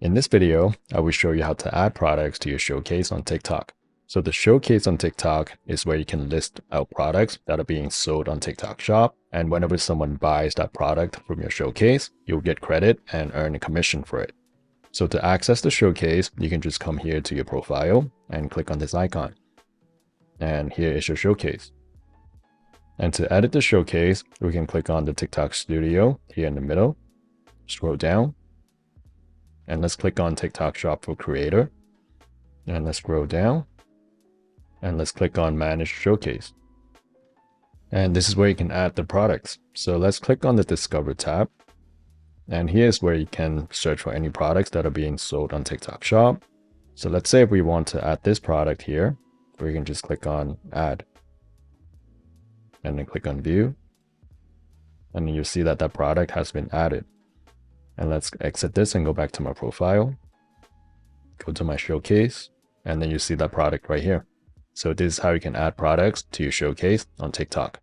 In this video, I will show you how to add products to your showcase on TikTok. So the showcase on TikTok is where you can list out products that are being sold on TikTok Shop. And whenever someone buys that product from your showcase, you'll get credit and earn a commission for it. So to access the showcase, you can just come here to your profile and click on this icon. And here is your showcase. And to edit the showcase, we can click on the TikTok Studio here in the middle, scroll down, and let's click on TikTok Shop for Creator. And let's scroll down, and let's click on Manage Showcase. And this is where you can add the products. So let's click on the Discover tab. And here's where you can search for any products that are being sold on TikTok Shop. So let's say if we want to add this product here, we can just click on Add. And then click on View. And you'll see that that product has been added. And let's exit this and go back to my profile. Go to my showcase. And then you see that product right here. So this is how you can add products to your showcase on TikTok.